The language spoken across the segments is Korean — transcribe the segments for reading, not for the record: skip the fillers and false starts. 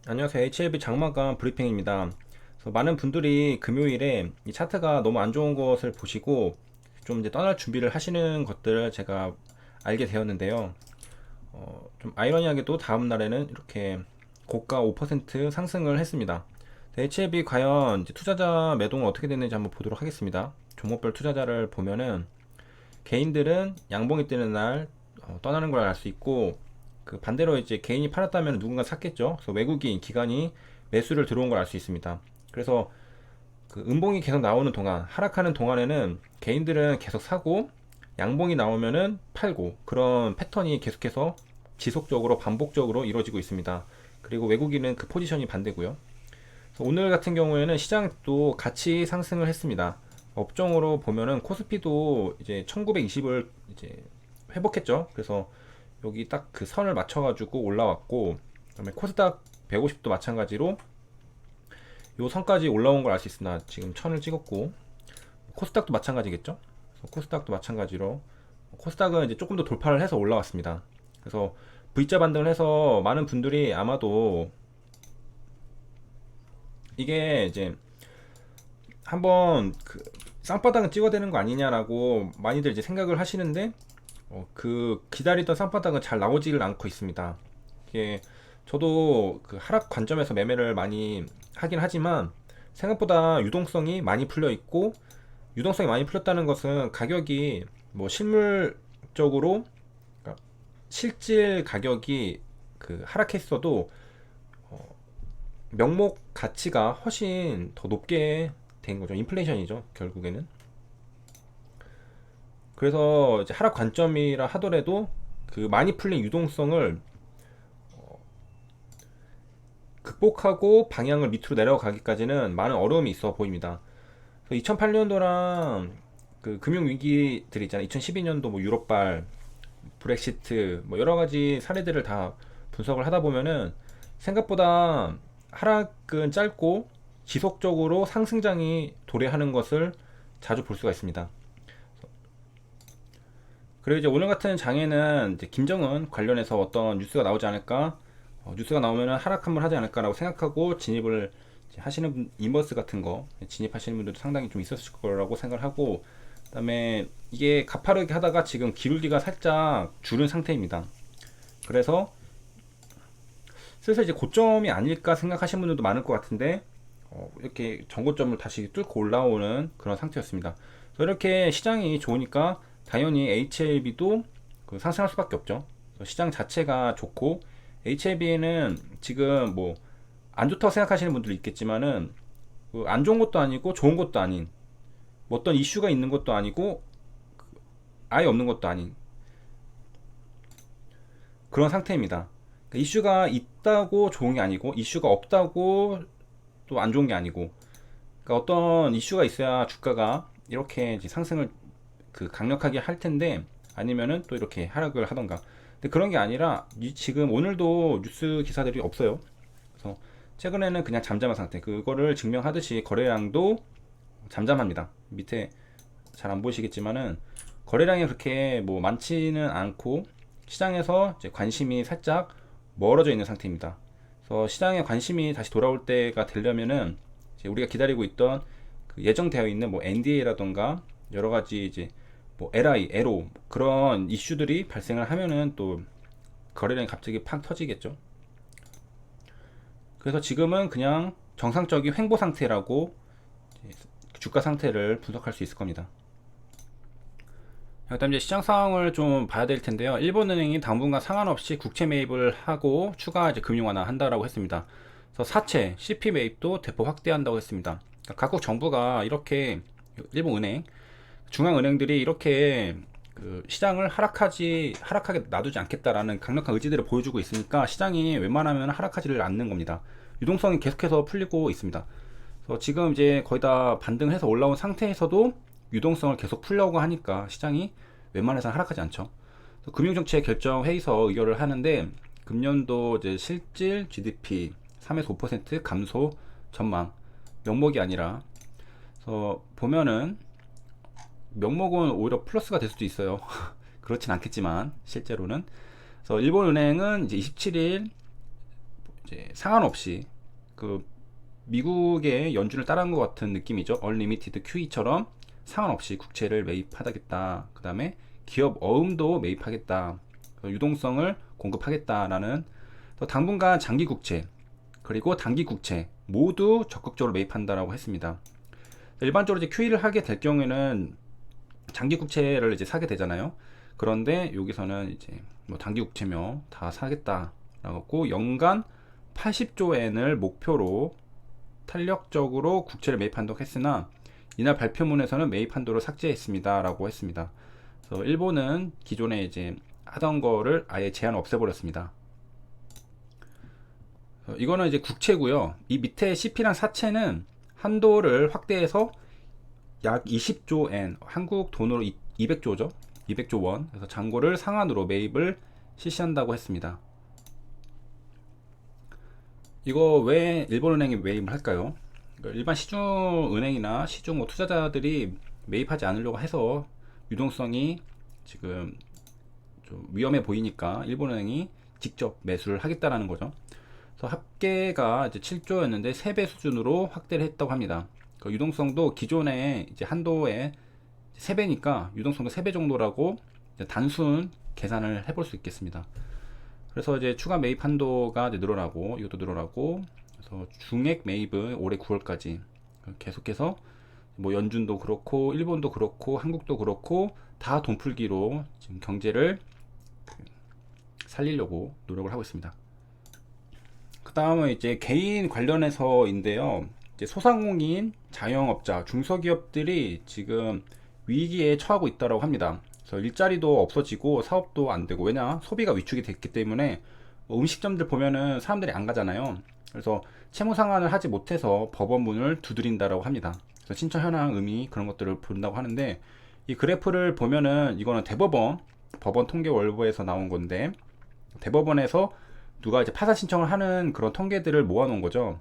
안녕하세요. HLB 장마감 브리핑입니다. 많은 분들이 금요일에 이 차트가 너무 안 좋은 것을 보시고 좀 이제 떠날 준비를 하시는 것들을 제가 알게 되었는데요. 좀 아이러니하게도 다음 날에는 이렇게 고가 5% 상승을 했습니다. HLB 과연 이제 투자자 매동은 어떻게 됐는지 한번 보도록 하겠습니다. 종목별 투자자를 보면은 개인들은 양봉이 뜨는 날 떠나는 걸 알 수 있고, 그 반대로 이제 개인이 팔았다면 누군가 샀겠죠. 그래서 외국인 기관이 매수를 들어온 걸 알 수 있습니다. 그래서 그 음봉이 계속 나오는 동안, 하락하는 동안에는 개인들은 계속 사고, 양봉이 나오면은 팔고, 그런 패턴이 계속해서 지속적으로 반복적으로 이루어지고 있습니다. 그리고 외국인은 그 포지션이 반대고요. 오늘 같은 경우에는 시장도 같이 상승을 했습니다. 업종으로 보면은 코스피도 이제 1920을 이제 회복했죠. 그래서 여기 딱 그 선을 맞춰가지고 올라왔고, 그다음에 코스닥 150도 마찬가지로 요 선까지 올라온 걸 알 수 있으나 지금 1000을 찍었고, 코스닥도 마찬가지겠죠. 그래서 코스닥도 마찬가지로 코스닥은 이제 조금 더 돌파를 해서 올라왔습니다. 그래서 V자 반등을 해서 많은 분들이 아마도 이게 이제 한번 그 쌍바닥은 찍어야 되는 거 아니냐라고 많이들 이제 생각을 하시는데, 그 기다리던 쌍바닥은 잘 나오지를 않고 있습니다. 이게 저도 그 하락 관점에서 매매를 많이 하긴 하지만 생각보다 유동성이 많이 풀려 있고, 유동성이 많이 풀렸다는 것은 가격이 뭐 실물적으로, 그러니까 실질 가격이 그 하락했어도 명목 가치가 훨씬 더 높게 된 거죠. 인플레이션이죠, 결국에는. 그래서 이제 하락 관점이라 하더라도 그 많이 풀린 유동성을 극복하고 방향을 밑으로 내려가기까지는 많은 어려움이 있어 보입니다. 2008년도랑 그 금융 위기들 있잖아요. 2012년도 뭐 유럽발, 브렉시트, 뭐 여러 가지 사례들을 다 분석을 하다 보면은 생각보다 하락은 짧고 지속적으로 상승장이 도래하는 것을 자주 볼 수가 있습니다. 그리고 이제 오늘 같은 장에는 이제 김정은 관련해서 어떤 뉴스가 나오지 않을까, 뉴스가 나오면 하락 한번 하지 않을까라고 생각하고 진입을 이제 하시는 인버스 같은 거 진입하시는 분들도 상당히 좀 있었을 거라고 생각을 하고, 그다음에 이게 가파르게 하다가 지금 기울기가 살짝 줄은 상태입니다. 그래서 슬슬 이제 고점이 아닐까 생각하시는 분들도 많을 것 같은데, 이렇게 전고점을 다시 뚫고 올라오는 그런 상태였습니다. 그래서 이렇게 시장이 좋으니까 당연히 HLB도 그 상승할 수밖에 없죠. 시장 자체가 좋고, HLB는 지금 뭐 안 좋다고 생각하시는 분들도 있겠지만은 그안 좋은 것도 아니고 좋은 것도 아닌, 뭐 어떤 이슈가 있는 것도 아니고 아예 없는 것도 아닌 그런 상태입니다. 그러니까 이슈가 있다고 좋은 게 아니고 이슈가 없다고 또 안 좋은 게 아니고, 그러니까 어떤 이슈가 있어야 주가가 이렇게 이제 상승을 그 강력하게 할 텐데, 아니면은 또 이렇게 하락을 하던가. 근데 그런 게 아니라 지금 오늘도 뉴스 기사들이 없어요. 그래서 최근에는 그냥 잠잠한 상태. 그거를 증명하듯이 거래량도 잠잠합니다. 밑에 잘 안 보이시겠지만은 거래량이 그렇게 뭐 많지는 않고 시장에서 이제 관심이 살짝 멀어져 있는 상태입니다. 그래서 시장에 관심이 다시 돌아올 때가 되려면은 이제 우리가 기다리고 있던 그 예정되어 있는 뭐 NDA라던가 여러 가지 이제 뭐 LI, LO 그런 이슈들이 발생을 하면은 또 거래량이 갑자기 팍 터지겠죠. 그래서 지금은 그냥 정상적인 횡보 상태라고 주가 상태를 분석할 수 있을 겁니다. 그다음 이제 시장 상황을 좀 봐야 될 텐데요. 일본은행이 당분간 상한없이 국채 매입을 하고 추가 이제 금융 완화 한다라고 했습니다. 그래서 사채, CP 매입도 대폭 확대한다고 했습니다. 그러니까 각국 정부가 이렇게, 일본 은행, 중앙은행들이 이렇게 그 시장을 하락하게 놔두지 않겠다라는 강력한 의지들을 보여주고 있으니까 시장이 웬만하면 하락하지를 않는 겁니다. 유동성이 계속해서 풀리고 있습니다. 그래서 지금 이제 거의 다 반등해서 올라온 상태에서도 유동성을 계속 풀려고 하니까 시장이 웬만해서는 하락하지 않죠. 금융정책 결정 회의서 의결을 하는데 금년도 이제 실질 GDP 3에서 5% 감소 전망, 명목이 아니라. 그래서 보면은 명목은 오히려 플러스가 될 수도 있어요. 그렇진 않겠지만 실제로는. 그래서 일본은행은 이제 27일 이제 상관없이 그 미국의 연준을 따라한 것 같은 느낌이죠. 얼리미티드 QE처럼 상관없이 국채를 매입하겠다. 그 다음에 기업 어음도 매입하겠다. 유동성을 공급하겠다라는, 또 당분간 장기 국채 그리고 단기 국채 모두 적극적으로 매입한다라고 했습니다. 일반적으로 이제 QE를 하게 될 경우에는 장기 국채를 이제 사게 되잖아요. 그런데 여기서는 이제 뭐 단기 국채며 다 사겠다라고 연간 80조 엔을 목표로 탄력적으로 국채를 매입한다고 했으나 이날 발표문에서는 매입 한도를 삭제했습니다라고 했습니다. 그래서 일본은 기존에 이제 하던 거를 아예 제한 없애버렸습니다. 이거는 이제 국채고요. 이 밑에 CP랑 사채는 한도를 확대해서 약 20조 엔, 한국 돈으로 200조죠. 200조 원. 그래서 잔고를 상한으로 매입을 실시한다고 했습니다. 이거 왜 일본은행이 매입을 할까요? 일반 시중은행이나 시중 뭐 투자자들이 매입하지 않으려고 해서 유동성이 지금 좀 위험해 보이니까 일본은행이 직접 매수를 하겠다라는 거죠. 그래서 합계가 이제 7조였는데 3배 수준으로 확대를 했다고 합니다. 그 유동성도 기존의 이제 한도의 3배니까 유동성도 3배 정도라고 단순 계산을 해볼 수 있겠습니다. 그래서 이제 추가 매입 한도가 이제 늘어나고 이것도 늘어나고, 그래서 중액 매입은 올해 9월까지 계속해서 뭐 연준도 그렇고 일본도 그렇고 한국도 그렇고 다 돈풀기로 지금 경제를 살리려고 노력을 하고 있습니다. 그 다음은 이제 개인 관련해서인데요. 이제 소상공인, 자영업자, 중소기업들이 지금 위기에 처하고 있다고 합니다. 그래서 일자리도 없어지고 사업도 안 되고, 왜냐 소비가 위축이 됐기 때문에 뭐 음식점들 보면은 사람들이 안 가잖아요. 그래서 채무 상환을 하지 못해서 법원 문을 두드린다라고 합니다. 그래서 신청 현황, 의미 그런 것들을 본다고 하는데, 이 그래프를 보면은 이거는 대법원 법원 통계 월보에서 나온 건데, 대법원에서 누가 이제 파산 신청을 하는 그런 통계들을 모아놓은 거죠.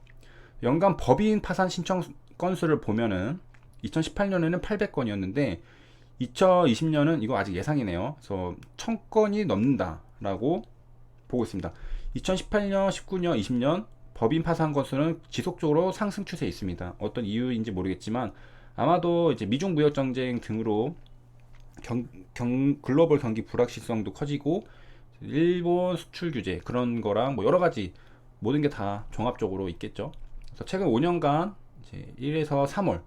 연간 법인 파산 신청 건수를 보면은 2018년에는 800건이었는데 2020년은 이거 아직 예상이네요. 그래서 1000건이 넘는다라고 보고 있습니다. 2018년, 19년, 20년 법인 파산 건수는 지속적으로 상승 추세에 있습니다. 어떤 이유인지 모르겠지만 아마도 이제 미중 무역 전쟁 등으로 글로벌 경기 불확실성도 커지고 일본 수출 규제 그런 거랑 뭐 여러 가지 모든 게 다 종합적으로 있겠죠. 그래서 최근 5년간 이제 1에서 3월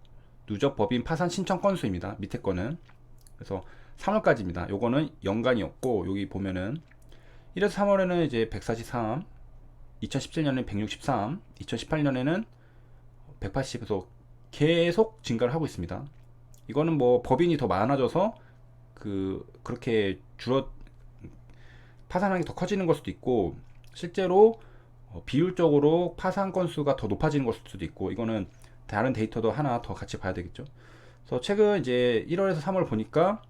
누적 법인 파산 신청 건수입니다. 밑에 거는. 그래서 3월까지입니다. 요거는 연간이었고, 여기 보면은 1에서 3월에는 이제 143, 2017년에는 163, 2018년에는 180에서 계속 증가를 하고 있습니다. 이거는 뭐 법인이 더 많아져서 그렇게 파산하는 게 더 커지는 걸 수도 있고, 실제로 비율적으로 파산 건수가 더 높아지는 걸 수도 있고, 이거는 다른 데이터도 하나 더 같이 봐야 되겠죠. 그래서 최근 이제 1월에서 3월 보니까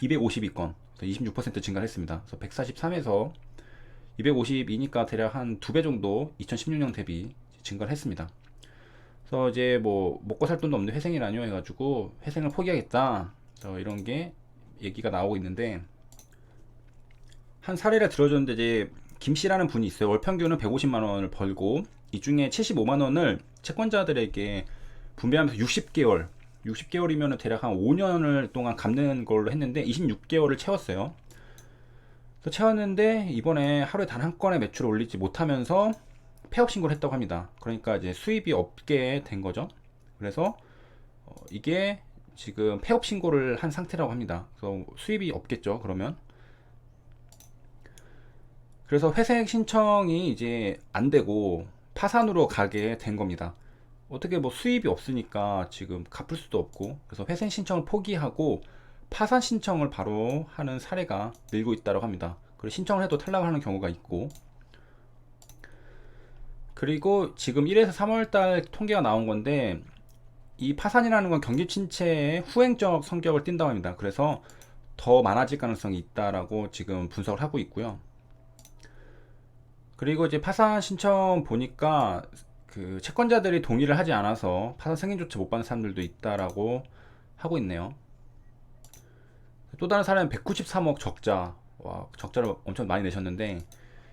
252건, 26% 증가를 했습니다. 그래서 143에서 252니까 대략 한 2배 정도 2016년 대비 증가를 했습니다. 그래서 이제 뭐 먹고 살 돈도 없는 회생이라뇨 해가지고 회생을 포기하겠다, 이런 게 얘기가 나오고 있는데, 한 사례를 들어줬는데 이제 김 씨라는 분이 있어요. 월 평균은 150만 원을 벌고 이 중에 75만 원을 채권자들에게 분배하면서 60개월이면 대략 한 5년을 동안 갚는 걸로 했는데 26개월을 채웠어요. 그래서 채웠는데 이번에 하루에 단 한 건의 매출을 올리지 못하면서 폐업 신고를 했다고 합니다. 그러니까 이제 수입이 없게 된 거죠. 그래서 이게 지금 폐업 신고를 한 상태라고 합니다. 그래서 수입이 없겠죠, 그러면. 그래서 회생 신청이 이제 안 되고 파산으로 가게 된 겁니다. 어떻게 뭐 수입이 없으니까 지금 갚을 수도 없고, 그래서 회생 신청을 포기하고 파산 신청을 바로 하는 사례가 늘고 있다고 합니다. 그리고 신청을 해도 탈락을 하는 경우가 있고, 그리고 지금 1에서 3월달 통계가 나온 건데, 이 파산이라는 건 경기 침체의 후행적 성격을 띈다고 합니다. 그래서 더 많아질 가능성이 있다라고 지금 분석을 하고 있고요. 그리고 이제 파산 신청 보니까 그 채권자들이 동의를 하지 않아서 파산 승인조차 못 받는 사람들도 있다라고 하고 있네요. 또 다른 사례는 193억 적자. 와, 적자를 엄청 많이 내셨는데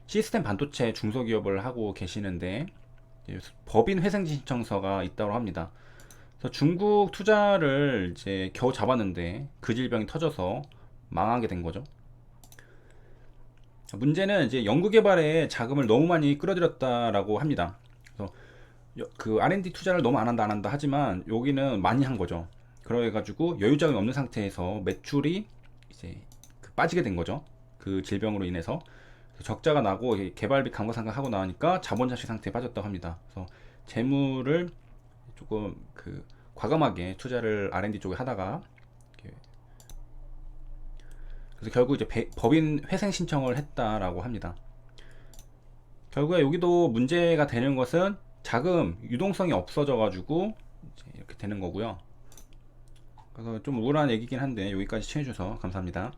시스템 반도체 중소기업을 하고 계시는데 이제 법인 회생 신청서가 있다고 합니다. 그래서 중국 투자를 이제 겨우 잡았는데 그 질병이 터져서 망하게 된 거죠. 문제는 이제 연구개발에 자금을 너무 많이 끌어들였다라고 합니다. 그래서 그 R&D 투자를 너무 안 한다 하지만 여기는 많이 한 거죠. 그래가지고 여유 자금이 없는 상태에서 매출이 이제 빠지게 된 거죠. 그 질병으로 인해서 적자가 나고 개발비 감가상각하고 나니까 자본 잠식 상태에 빠졌다고 합니다. 그래서 재물을 조금 과감하게 투자를 R&D 쪽에 하다가 그래서 결국 이제 법인 회생 신청을 했다라고 합니다. 결국에 여기도 문제가 되는 것은 자금 유동성이 없어져 가지고 이렇게 되는 거고요. 그래서 좀 우울한 얘기긴 한데 여기까지 시청해 주셔서 감사합니다.